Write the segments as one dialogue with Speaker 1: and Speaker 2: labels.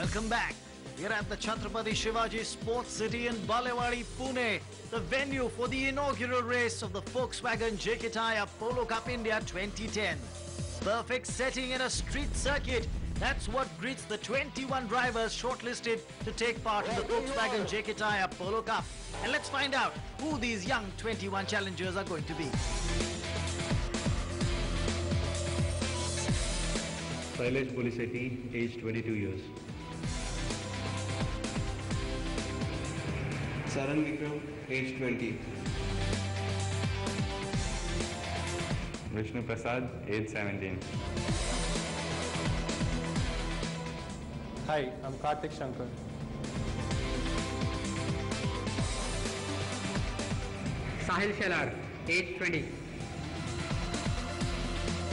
Speaker 1: Welcome back. We're at the Chhatrapati Shivaji Sports City in Balewadi, Pune, the venue for the inaugural race of the Volkswagen JK Tyre Polo Cup India 2010. Perfect setting in a street circuit. That's what greets the 21 drivers shortlisted to take part in the Volkswagen JK Tyre Polo Cup. And let's find out who these young 21 challengers are going to be.
Speaker 2: Shailesh Bolisetti, age 22 years.
Speaker 3: Saran Vikram, age 20.
Speaker 2: Vishnu Prasad, age 17.
Speaker 4: Hi, I'm Karthik Shankar.
Speaker 5: Sahil Shelar, age 20.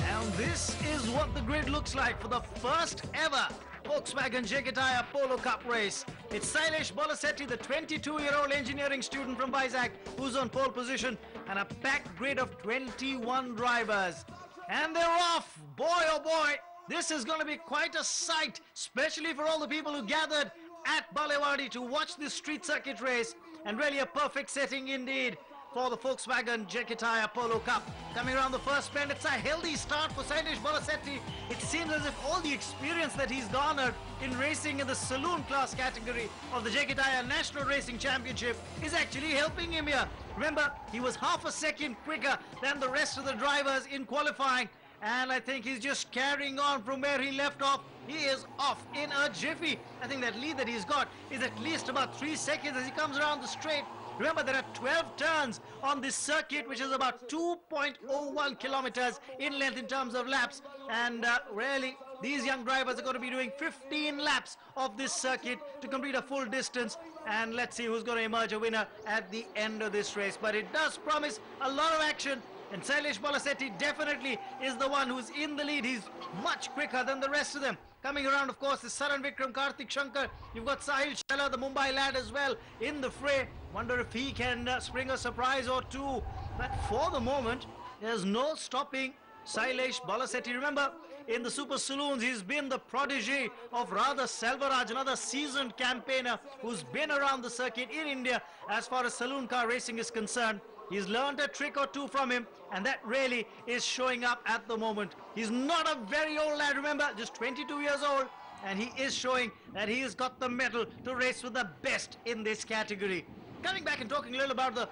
Speaker 1: And this is what the grid looks like for the first ever Volkswagen JK Tyre Polo Cup race. It's Shailesh Bolisetti, the 22-year-old engineering student from Vizag, who's on pole position, and a packed grid of 21 drivers. And they're off! Boy, oh boy, this is going to be quite a sight, especially for all the people who gathered at Balewadi to watch this street circuit race, and really a perfect setting indeed for the Volkswagen JK Tyre Polo Cup. Coming around the first bend, it's a healthy start for Shailesh Bolisetti. It seems as if all the experience that he's garnered in racing in the saloon class category of the JK Tyre National Racing Championship is actually helping him here. Remember, he was half a second quicker than the rest of the drivers in qualifying, and I think he's just carrying on from where he left off. He is off in a jiffy. I think that lead that he's got is at least about 3 seconds as he comes around the straight. Remember, there are 12 turns on this circuit, which is about 2.01 kilometers in length in terms of laps. And really, these young drivers are going to be doing 15 laps of this circuit to complete a full distance. And let's see who's going to emerge a winner at the end of this race. But it does promise a lot of action. And Shailesh Bolisetti definitely is the one who's in the lead. He's much quicker than the rest of them. Coming around, of course, is Saran Vikram, Karthik Shankar. You've got Sahil Shelar, the Mumbai lad, as well in the fray. Wonder if he can spring a surprise or two. But for the moment, there's no stopping Shailesh Bolisetti. Remember, in the Super Saloons, he's been the protege of Radha Selvaraj, another seasoned campaigner who's been around the circuit in India as far as saloon car racing is concerned. He's learned a trick or two from him, and that really is showing up at the moment. He's not a very old lad, remember, just 22 years old, and he is showing that he has got the mettle to race with the best in this category. Coming back and talking a little about the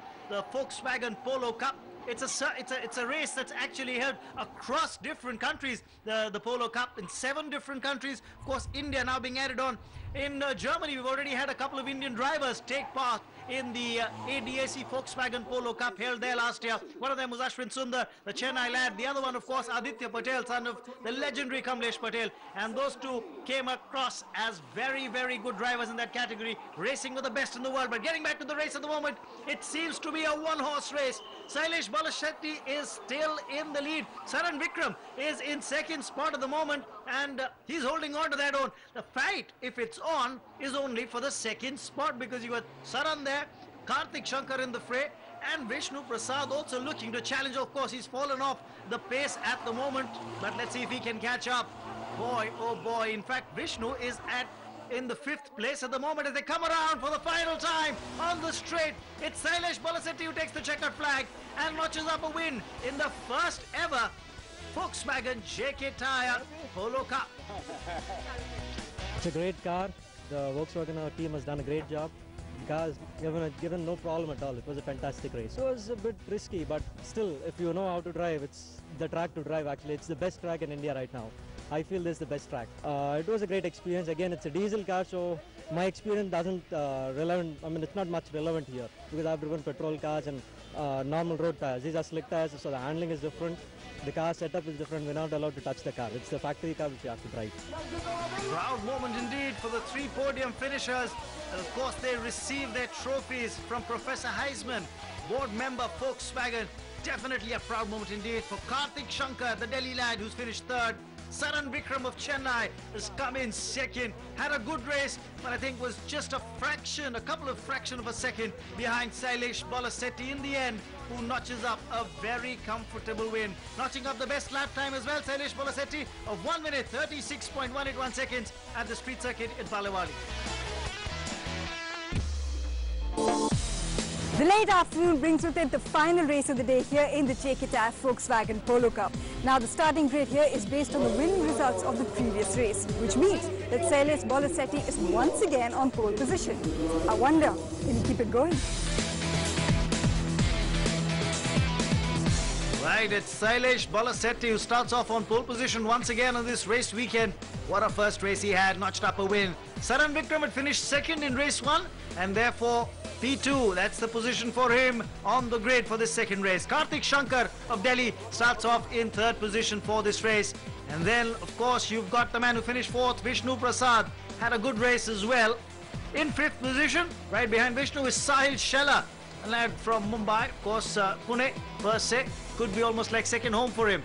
Speaker 1: Volkswagen Polo Cup. It's a race that's actually held across different countries. The Polo Cup in 7 different countries. Of course, India now being added on. In Germany, we've already had a couple of Indian drivers take part in the ADAC Volkswagen Polo Cup held there last year. One of them was Ashwin Sundar, the Chennai lad. The other one, of course, Aditya Patel, son of the legendary Kamlesh Patel. And those two came across as very, very good drivers in that category, racing with the best in the world. But getting back to the race at the moment, it seems to be a one-horse race. Shailesh Bolisetti is still in the lead. Saran Vikram is in second spot at the moment, and he's holding on to that own. The fight, if it's on, is only for the second spot, because you got Saran there, Karthik Shankar in the fray, and Vishnu Prasad also looking to challenge. Of course, he's fallen off the pace at the moment, but let's see if he can catch up. Boy, oh boy, in fact, Vishnu is in the 5th place at the moment as they come around for the final time on the straight. It's Shailesh Bolisetti who takes the checkered flag and notches up a win in the first ever Volkswagen JK Tyre Polo Cup.
Speaker 6: It's a great car. The Volkswagen team has done a great job. The car has given no problem at all. It was a fantastic race. It was a bit risky, but still, if you know how to drive, it's the track to drive actually. It's the best track in India right now. I feel this is the best track. It was a great experience. Again, it's a diesel car, so my experience doesn't relevant. I mean, it's not much relevant here because I've driven petrol cars and normal road tires. These are slick tires, so the handling is different. The car setup is different. We're not allowed to touch the car. It's the factory car which you have to drive.
Speaker 1: Proud moment indeed for the 3 podium finishers. And of course, they received their trophies from Professor Heisman, board member Volkswagen. Definitely a proud moment indeed for Karthik Shankar, the Delhi lad who's finished 3rd. Saran Vikram of Chennai has come in second. Had a good race, but I think was just a couple of fraction of a second behind Sailesh Bolasetti in the end, who notches up a very comfortable win. Notching up the best lap time as well, Sailesh Bolasetti of 1 minute 36.181 seconds at the street circuit in Balewadi.
Speaker 4: The late afternoon brings with it the final race of the day here in the JK Tyre Volkswagen Polo Cup. Now the starting grid here is based on the winning results of the previous race, which means that Sailesh Bolasetti is once again on pole position. I wonder, can he keep it going?
Speaker 1: Right, it's Sailesh Bolasetti who starts off on pole position once again on this race weekend. What a first race he had, notched up a win. Saran Vikram had finished second in race 1 and therefore P2, that's the position for him on the grid for this second race. Karthik Shankar of Delhi starts off in third position for this race. And then, of course, you've got the man who finished fourth, Vishnu Prasad, had a good race as well. In fifth position, right behind Vishnu is Sahil Shella, a lad from Mumbai. Of course, Pune, per se, could be almost like second home for him.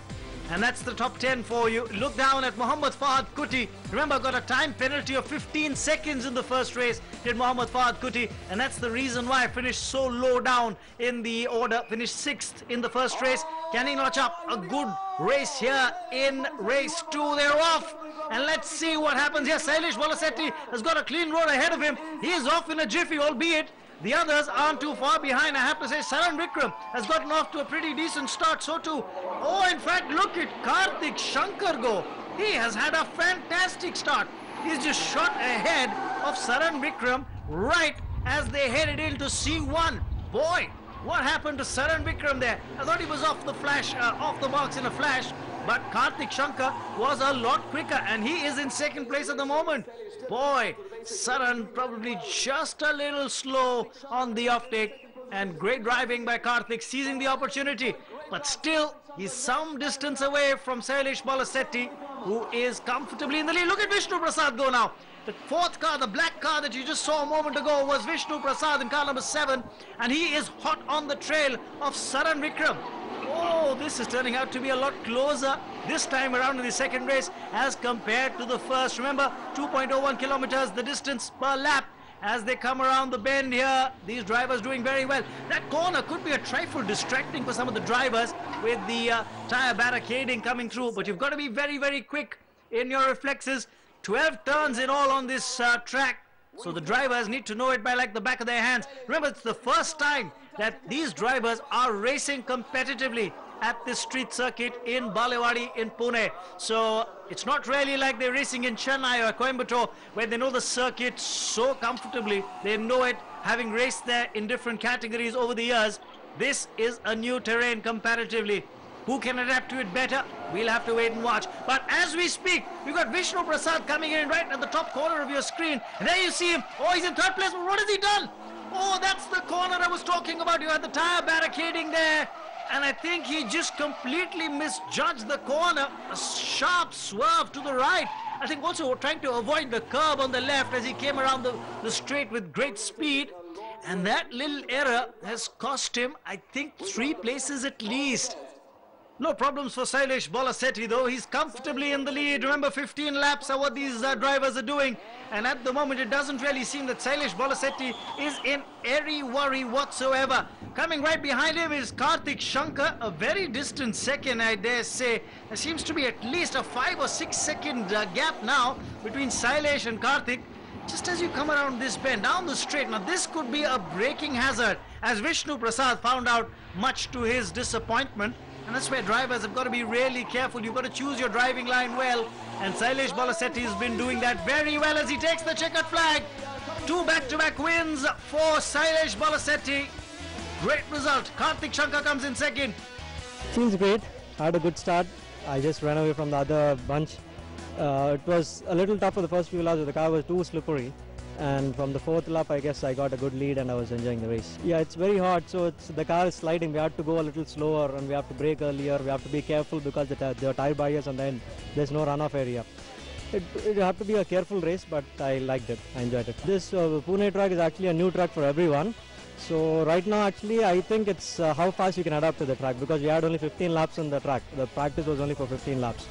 Speaker 1: And that's the top 10 for you. Look down at Mohammad Fahad Kuti. Remember, got a time penalty of 15 seconds in the first race, did Mohammad Fahad Kuti. And that's the reason why I finished so low down in the order. Finished 6th in the first race. Can he notch up a good race here in race 2? They're off. And let's see what happens here. Sailesh Bolasetti has got a clean road ahead of him. He is off in a jiffy, albeit the others aren't too far behind. I have to say Saran Vikram has gotten off to a pretty decent start, so too. Oh, in fact, look at Karthik Shankar go. He has had a fantastic start. He's just shot ahead of Saran Vikram right as they headed into C1. Boy, what happened to Saran Vikram there? I thought he was off the marks in a flash. But Karthik Shankar was a lot quicker and he is in second place at the moment. Boy, Saran probably just a little slow on the offtake, and great driving by Karthik, seizing the opportunity. But still, he's some distance away from Sailesh Bolasetti, who is comfortably in the lead. Look at Vishnu Prasad go now. The fourth car, the black car that you just saw a moment ago, was Vishnu Prasad in car number 7, and he is hot on the trail of Saran Vikram. Oh, this is turning out to be a lot closer this time around in the second race as compared to the first. Remember, 2.01 kilometers the distance per lap as they come around the bend here. These drivers doing very well. That corner could be a trifle distracting for some of the drivers with the tyre barricading coming through, but you've got to be very, very quick in your reflexes. 12 turns in all on this track, so the drivers need to know it by like the back of their hands. Remember, it's the first time that these drivers are racing competitively at this street circuit in Balewadi in Pune. So it's not really like they're racing in Chennai or Coimbatore where they know the circuit so comfortably. They know it, having raced there in different categories over the years. This is a new terrain comparatively. Who can adapt to it better? We'll have to wait and watch. But as we speak, we've got Vishnu Prasad coming in right at the top corner of your screen. And there you see him. Oh, he's in third place. But what has he done? Oh, that's the corner I was talking about. You had the tyre barricading there. And I think he just completely misjudged the corner. A sharp swerve to the right. I think also trying to avoid the curb on the left as he came around the straight with great speed. And that little error has cost him, I think, 3 places at least. No problems for Sailesh Bolasetti though. He's comfortably in the lead. Remember, 15 laps are what these drivers are doing. And at the moment, it doesn't really seem that Sailesh Bolasetti is in any worry whatsoever. Coming right behind him is Karthik Shankar, a very distant second, I dare say. There seems to be at least a 5 or 6 second gap now between Sailesh and Karthik. Just as you come around this bend, down the straight. Now, this could be a braking hazard, as Vishnu Prasad found out, much to his disappointment. And that's where drivers have got to be really careful. You've got to choose your driving line well. And Sailesh Bolasetti has been doing that very well as he takes the checkered flag. 2 back-to-back wins for Sailesh Bolasetti. Great result. Karthik Shankar comes in second.
Speaker 6: Seems great. Had a good start. I just ran away from the other bunch. It was a little tough for the first few laps. The car was too slippery. And from the 4th lap, I guess I got a good lead and I was enjoying the race. Yeah, it's very hot, so the car is sliding. We have to go a little slower and we have to brake earlier. We have to be careful because there are tire barriers and then there's no runoff area. It have to be a careful race, but I liked it. I enjoyed it. This Pune track is actually a new track for everyone. So right now, actually, I think it's how fast you can adapt to the track, because we had only 15 laps on the track. The practice was only for 15 laps.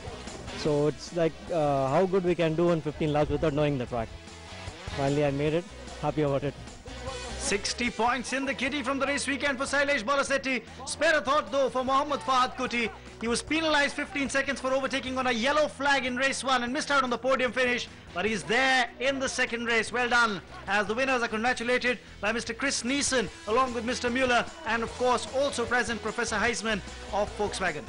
Speaker 6: So it's like how good we can do in 15 laps without knowing the track. Finally I made it, happy about it.
Speaker 1: 60 points in the kitty from the race weekend for Sailesh Bolasetti. Spare a thought though for Mohammad Fahad Kuti. He was penalised 15 seconds for overtaking on a yellow flag in race 1 and missed out on the podium finish. But he's there in the second race. Well done. As the winners are congratulated by Mr. Chris Neeson along with Mr. Mueller and of course also present Professor Heisman of Volkswagen.